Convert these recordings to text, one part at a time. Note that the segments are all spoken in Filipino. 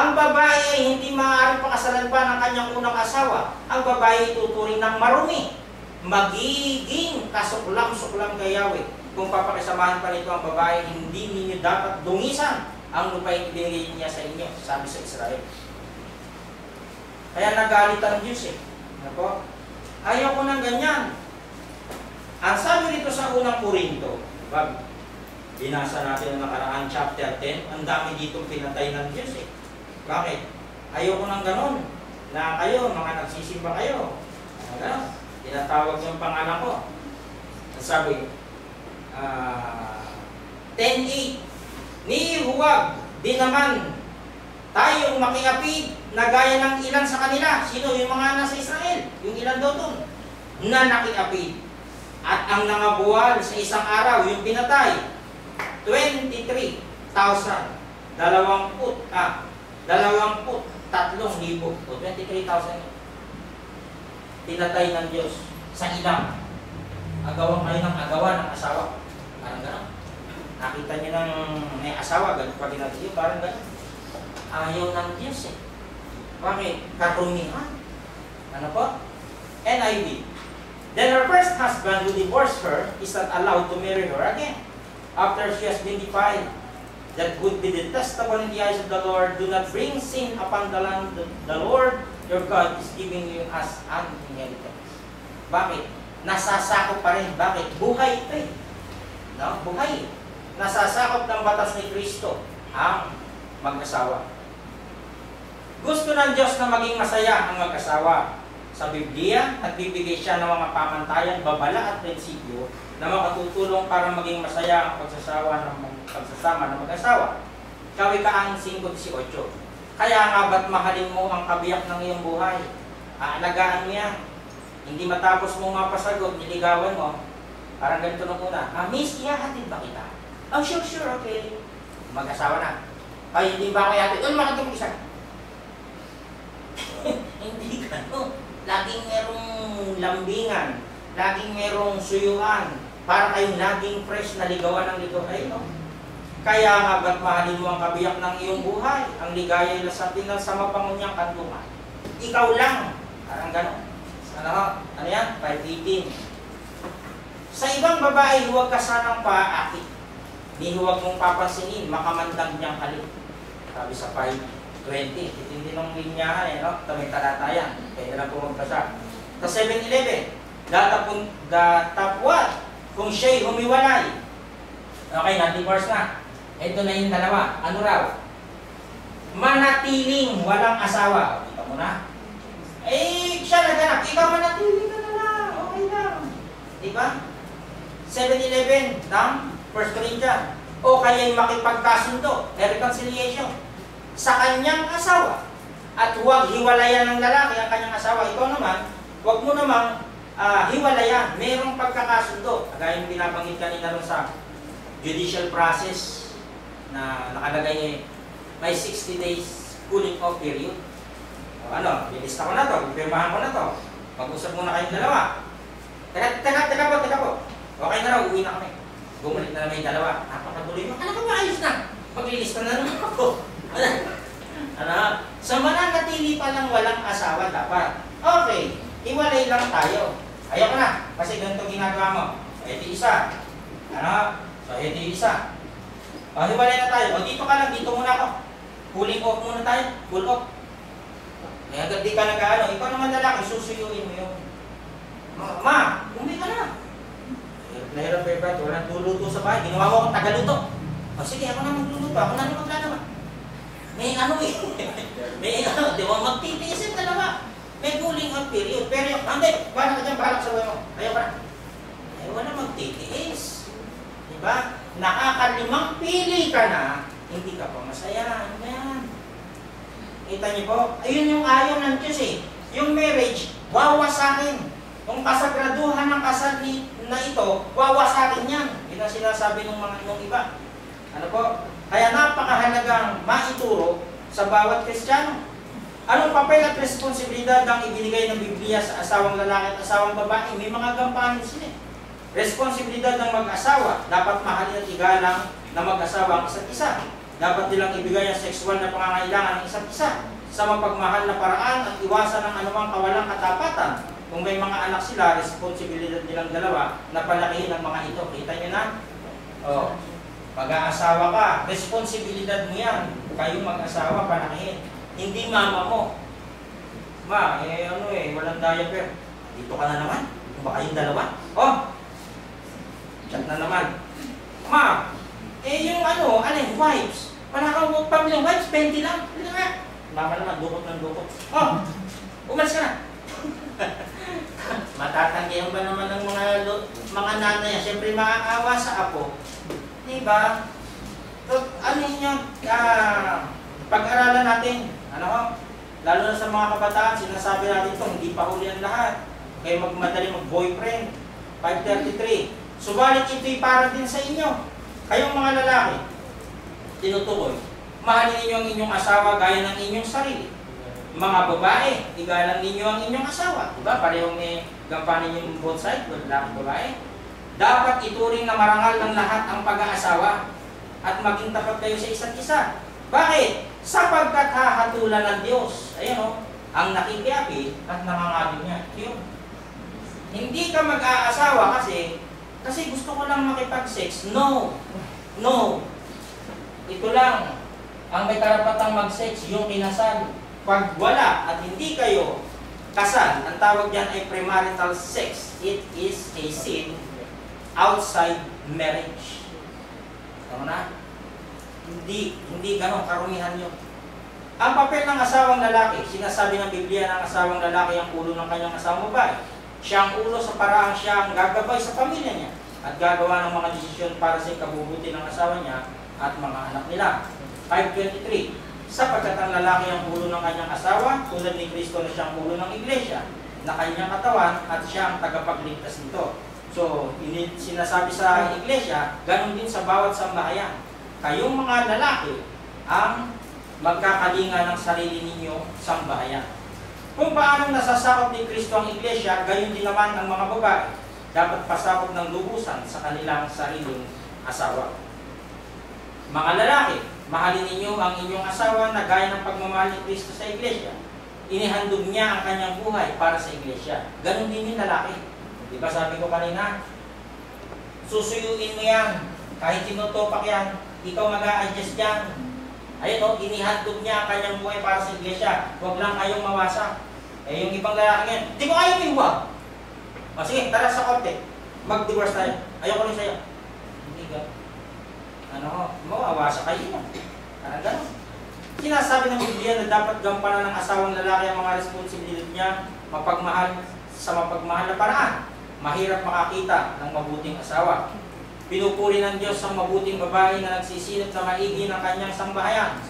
Ang babae ay hindi maaaring pakasalan pa ng kanyang unang asawa. Ang babae ituturing ng marumi. Magiging kasuklam-suklam kay Yahweh. Kung papakisamahan pa nito ang babae, hindi ninyo dapat dungisan ang lupain ibinigay niya sa inyo, sabi sa Israel. Kaya nagalit ang Diyos eh. Ano po? Ayaw ko ng ganyan. Ang sabi rito sa unang Korinto, binasa natin ang nakaraan chapter 10, ang dami dito pinatay ng Diyos eh. Bakit? Ayaw ko ng ganon. Na kayo, mga nagsisimba kayo. Ano? Tinatawag yung pangalan ko. Ang sabi, 10:8, ni huwag din naman tayong makiapid na gaya ng ilan sa kanila. Sino? Yung mga nasa Israel. Yung ilan daw doon. Na nakiapid. At ang nangabuwal sa isang araw, yung pinatay, 23,000. 23,000 o 23,000 pinatay ng Diyos sa ilang. Agawan kayo ng agawa ng asawa. Parang gano'n. Nakita niyo ng may asawa, ganun pa rin natin yun, parang gano'n. Ayaw ng Diyos eh. Bakit? Karumihan. Ano po? NIV. Then her first husband who divorced her is not allowed to marry her again after she has been defiled. That would be detestable in the eyes of the Lord. Do not bring sin upon the land the Lord your God is giving you as an inheritance. Bakit? Nasasakop pa rin. Bakit? Buhay ito eh. No? Buhay. Nasasakop ng batas ni Kristo ang mag-asawa. Gusto ng Diyos na maging masaya ang mag-asawa. Sa Biblia, nagbibigay siya ng mga pamantayan, babala at prinsipyo na makatutulong para maging masaya ang pagsasama ng mag-asawa. Kawikaan 5:18. Kaya nga ba't mahalin mo ang kabiyak ng iyong buhay? Aalagaan mo yan. Hindi matapos mo nga pasagot, niligawan mo. Parang ganito nung una. Miss, ihahatid ba kita? Oh, sure, okay. Mag-asawa na. Ay, hindi ba ako ihatid? Ano makatid mo isa? Hindi gano'n. Laging merong lambingan, laging merong suyuan, para kayong laging fresh na ligawan ng ligaw. Ay, no? Kaya nga ba't mahalin mo ang kabiyak ng iyong buhay? Ang ligaya ay lasatin ng sa mapangunyang kantungan. Ikaw lang. Parang gano'n. Ano yan? 5:18. Sa ibang babae, huwag ka sanang paakit. Ni huwag mong papansinin, makamandag niyang halik. Sabi sa 5:20. Hindi nung linyahan eh, no? May talatayan. Kaya lang pumunta siya. Sa 7:11, datapwat kung siya'y humiwalay. Okay, na-divorce na. Ito na yung dalawa. Ano raw? Manatiling walang asawa. Kita mo na. Eh, siya naganap. Ikaw manatiling ka na lang. Okay lang. Diba? 7:11 ng 1 Corinthians. O kaya'y makipagkasundo. Reconciliation. Sa kanyang asawa. At huwag hiwalayan ng lalaki ang kanyang asawa. Ikaw naman, huwag mo namang hiwalayan. Merong pagkakasundo. Kagaya yung binabanggit kanina rin sa judicial process na nakalagay may 60 days cooling off period. Ano, bilista ko na to, pipirmahan ko na to. Mag-usap muna kayong dalawa. Teka po. Okay na raw, uwi na kami. Bumalik na naman yung dalawa. Napakaduloy mo. Ano ka ba, ayos na? Maglilista na naman ako. So mananatili pa lang walang asawa dapat. Okay, iwalay lang tayo. Ayoko na, kasi ganito ginagawa mo. Ito isa. So ito isa. Hiwalay na tayo. O dito ka lang, dito muna ako. Cooling off muna tayo. Cool off. Kaya agad di ka nag-ano. Ikaw naman lalaki, susuyuin mo yun. Ma, umuwi ka na. Nahirap pa yung walang tuluto sa bahay. Ginawa mo akong tagaluto. O sige, ako na magluluto. Ako na maglalaba. May ano eh. May ano, di ba magtitiisin dalawa. May cooling off period. Pero yung, hindi, bahala ka dyan, bahala ka sa buhay mo. Ayaw ka na. Ayaw ka na magtitiis. Diba? Nakakalimang pili ka na, hindi ka pa masaya. Ano yan? Kita niyo po? Ayun yung ayaw ng Diyos eh. Yung marriage, wawasakin. Kung kasagraduhan ng kasal na ito, wawasakin yan. Ito ang sinasabi ng mga iba. Ano po? Kaya napakahalagang maituro sa bawat Kristiyano. Anong papel at responsibilidad ang ibinigay ng Biblia sa asawang lalaki at asawang babae? May mga gampanin sila. Responsibilidad ng mag-asawa, dapat mahalin at igalang na mag-asawa ang isa't isa. Dapat nilang ibigay ang sexual na pangangailangan ng isa't isa sa mapagmahal na paraan at iwasan ang anumang kawalang katapatan. Kung may mga anak sila, responsibilidad nilang dalawa na palakihin ang mga ito. Kita nyo na? Oh, pag-aasawa ka, responsibilidad mo yan. Kayong mag-asawa, palakihin. Hindi mama mo. Ma, walang diaper. Dito ka na naman. Kung ba kayong dalawa? Oh, chat na naman. Ma, yung wives. Wala kang pamilyang wives, 20 lang. Hindi nga. Mama naman, dukot ng dukot. Oh, umalis ka na. Matatanggihan ba naman ng mga nanay? Siyempre maaawa sa apo. Diba? So, pag-aralan natin, lalo na sa mga kabataan, sinasabi natin ito, hindi pa huli ang lahat. Kaya magmadali mag-boyfriend. 5:33. Subalit ito'y para din sa inyo. Kayong mga lalaki, tinutukoy, mahalin ninyo ang inyong asawa gaya ng inyong sarili. Mga babae, igalang ninyo ang inyong asawa. Diba? Parehong gampanin yung both side, lalaki, babae. Dapat ituring na marangal ng lahat ang pag-aasawa at maging tapat kayo sa isa't isa. Bakit? Sapagkat hahatulan ng Diyos. Ayan ang nakikiapi at nangangabi niya. Yun. Hindi ka mag-aasawa kasi gusto ko lang makipag-sex. No. No. Ito lang. Ang may karapatang mag-sex, yung kinasal. Pag wala at hindi kayo kasal, ang tawag diyan ay premarital sex. It is a sin outside marriage. Tama na? Hindi ganon karumihan yun. Ang papel ng asawang lalaki, sinasabi ng Biblia ng asawang lalaki ang ulo ng kanyang asawang babae. Siya ang ulo sa paraang siya ang gagabay sa pamilya niya at gagawa ng mga desisyon para sa ikabubuti ng asawa niya at mga anak nila. 5:23. Sapagkat ang lalaki ang ulo ng kanyang asawa, tulad ni Kristo na siyang ulo ng iglesia, na kanyang katawan at siya ang tagapagligtas nito. So, sinasabi sa iglesia, ganun din sa bawat sambahayan. Kayong mga lalaki ang magkakalinga ng sarili ninyo sambahayan. Kung paanong nasasakop ni Kristo ang iglesia, gayon din naman ang mga babae. Dapat pasakop ng lubusan sa kanilang sariling asawa. Mga lalaki, mahalin ninyo ang inyong asawa na gaya ng pagmamahal ni Kristo sa iglesia. Inihandog niya ang kanyang buhay para sa iglesia. Ganon din yung lalaki. Di ba sabi ko kanina, susuyuin mo yan. Kahit tinutupak yan, ikaw mag-a-adjust yan. Ayun inihandog niya ang kanyang buhay para sa iglesia. Huwag lang kayong mawasa. Yung ibang lalaki ngayon, di ko ayaw yung huwag. Sige, tara sa korte. Mag-divorce tayo. Ayoko rin sa'yo. Hindi ka. Mawawasa kayo na. Parang gano'n. Sinasabi ng Biblia na dapat gampanan ng asawang lalaki ang mga responsibilidad niya, mapagmahal sa mapagmahal na paraan. Mahirap makakita ng mabuting asawa. Pinupuri ng Diyos ang mabuting babae na nagsisilip sa maigi ng kanyang sambahayan.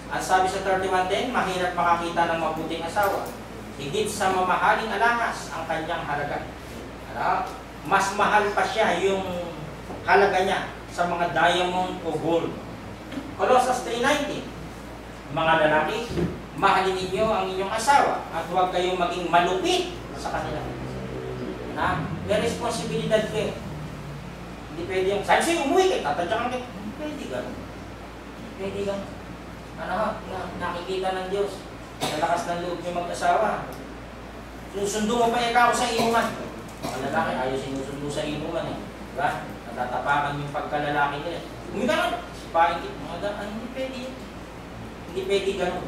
Ang sabi sa 31:10, mahirap makakita ng mabuting asawa. Higit sa mamahaling alahas ang kanyang halaga. Mas mahal pa siya yung halaga niya sa mga diamond o gold. Colossus 3:19, mga lalaki, mahalin ninyo ang inyong asawa at huwag kayong maging malupit sa kanila. May responsibilidad kayo. Hindi pwede yung, sabi sa'yo, umuwi kayo, tatadyakan kayo. Pwede gano'n. Pwede gano'n. Nakikita ng Diyos. Nalakas ng loob niyo mag-asawa. Susundo mo pa ikaw sa inuman. Mga lalaki, ayaw sinusundo sa inuman eh. Diba? Natatapakan yung pagkalalaki nila. Umigano'n. Sipahin kita. Mga gano'n. Hindi pwede. Hindi pwede gano'n.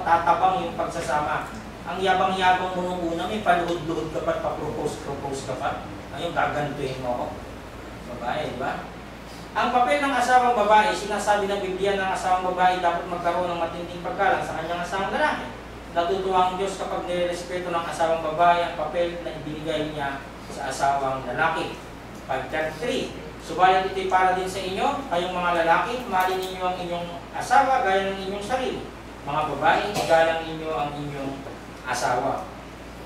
Tatabang yung pagsasama. Ang yabang-yabang mo nung una, may paluhod-luhod ka pa, pa-propose ka pa. Ayun, gagantuin mo ako. Babae, diba? Ang papel ng asawang babae, sinasabi ng Biblia ng asawang babae dapat magkaroon ng matinding paggalang sa kanyang asawang lalaki. Natutuwa ang Diyos kapag nirespeto ng asawang babae ang papel na ibinigay niya sa asawang lalaki. 5:3. Subalit ito'y para din sa inyo, kayong mga lalaki, mahalin ninyo ang inyong asawa gaya ng inyong sarili. Mga babae, galang ninyo ang inyong asawa.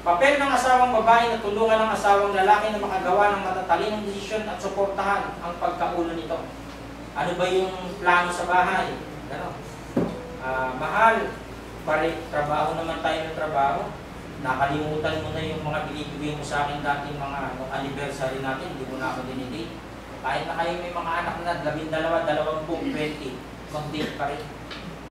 Papel ng asawang babae na tulungan ng asawang lalaki na makagawa ng matatalinong desisyon at suportahan ang pagkaulo nito. Ano ba yung plano sa bahay? Mahal, trabaho naman tayo ng trabaho. Nakalimutan mo na yung mga binibigay mo sa akin dating mga anniversary natin, hindi mo na ako dinidate. Kahit na kayo may mga anak na 12, 20, condemn pa rin.